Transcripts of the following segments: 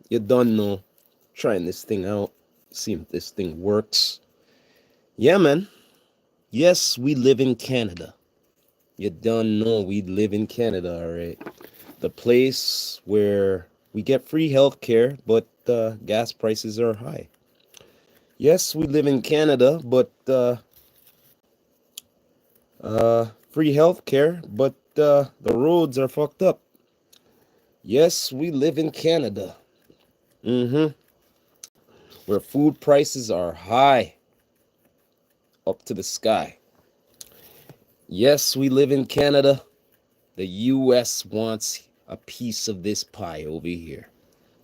You don't know. Trying this thing out. See if this thing works. Yeah, man. Yes, we live in Canada. You don't know we live in Canada, all right? The place where we get free health care, but gas prices are high. Yes, we live in Canada, but free health care, but the roads are fucked up. Yes, we live in Canada. Mm-hmm. Where food prices are high, up to the sky. Yes, we live in Canada. The U.S. wants a piece of this pie over here.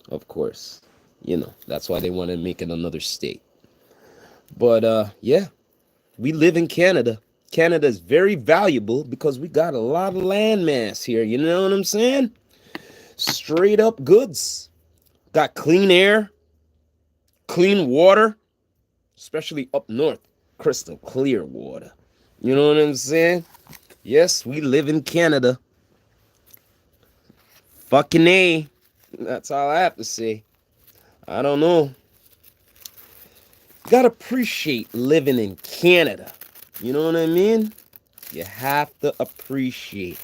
Of course. That's why they want to make it another state. But yeah, we live in Canada. Canada is very valuable because we got a lot of land mass here. You know what I'm saying? Straight up goods. Got clean air, clean water, especially up north. Crystal clear water. You know what I'm saying? Yes, we live in Canada. Fucking A. That's all I have to say. I don't know. Gotta appreciate living in Canada. You know what I mean? You have to appreciate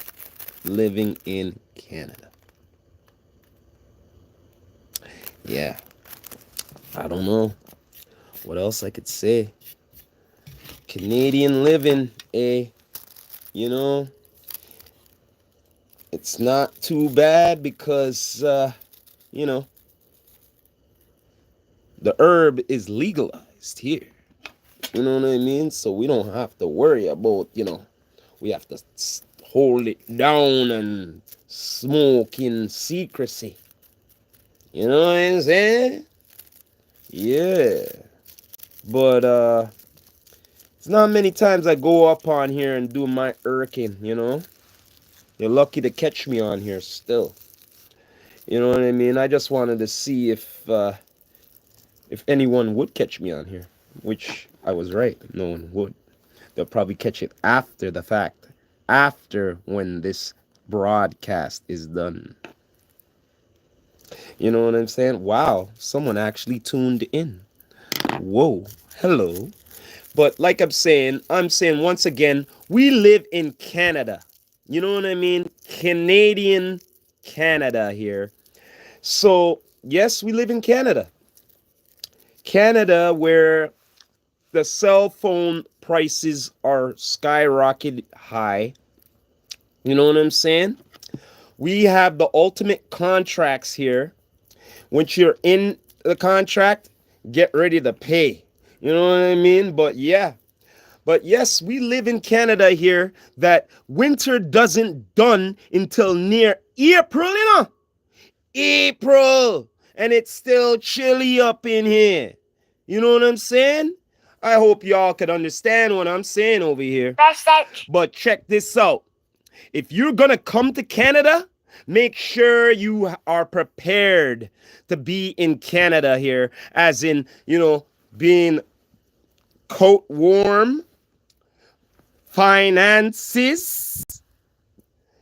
living in Canada. Yeah. I don't know what else I could say. Canadian living, you know, it's not too bad because, you know, the herb is legalized here. You know what I mean? So we don't have to worry about, we have to hold it down and smoke in secrecy. You know what I'm saying? Yeah. But it's not many times I go up on here and do my irking, You're lucky to catch me on here still. You know what I mean? I just wanted to see if anyone would catch me on here, which I was right. No one would. They'll probably catch it after the fact, after when this broadcast is done. You know what I'm saying? Wow, someone actually tuned in. Whoa, hello. But like I'm saying once again, we live in Canada. You know what I mean? Canadian Canada here. So, yes, we live in Canada. Canada, where the cell phone prices are skyrocketed high. You know what I'm saying? We have the ultimate contracts here. Once you're in the contract, get ready to pay. You know what I mean? But yeah. But yes, we live in Canada here that winter doesn't done until near April, April. And it's still chilly up in here. You know what I'm saying? I hope y'all could understand what I'm saying over here. But check this out. If you're going to come to Canada, make sure you are prepared to be in Canada here, as in, being coat warm, finances,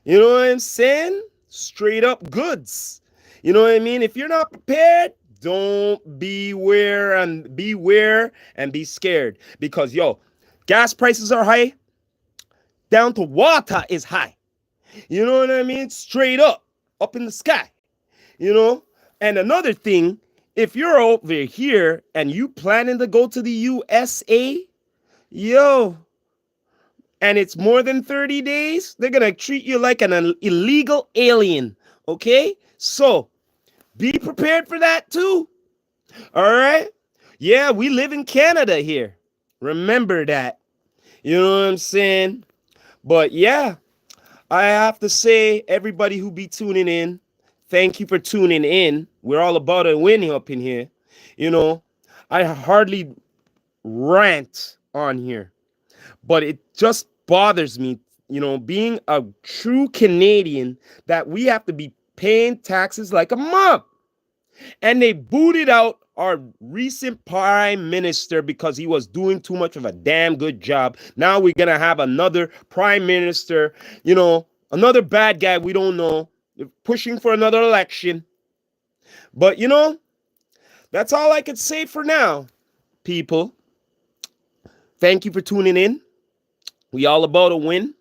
you know what I'm saying? Straight up goods. You know what I mean? If you're not prepared, don't beware and be scared, because gas prices are high, down to water is high. You know what I mean? Straight up in the sky. And another thing, if you're over here and you planning to go to the USA, and it's more than 30 days, they're going to treat you like an illegal alien. Okay? So be prepared for that too. All right? Yeah, we live in Canada here. Remember that. You know what I'm saying? But yeah, I have to say, everybody who be tuning in, thank you for tuning in. We're all about a win up in here. I hardly rant on here, but it just bothers me, being a true Canadian, that we have to be paying taxes like a mob. And they booted out our recent prime minister because he was doing too much of a damn good job. Now we're going to have another prime minister, another bad guy we don't know, pushing for another election. But, that's all I could say for now, people. Thank you for tuning in. We all about a win.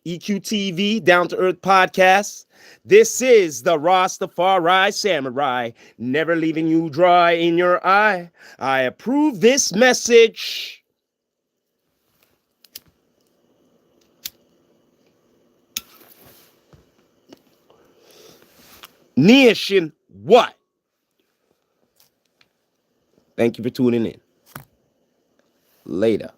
EQTV, Down to Earth Podcast. This is the Rastafari Samurai, never leaving you dry in your eye. I approve this message. Nation, what? Thank you for tuning in. Later.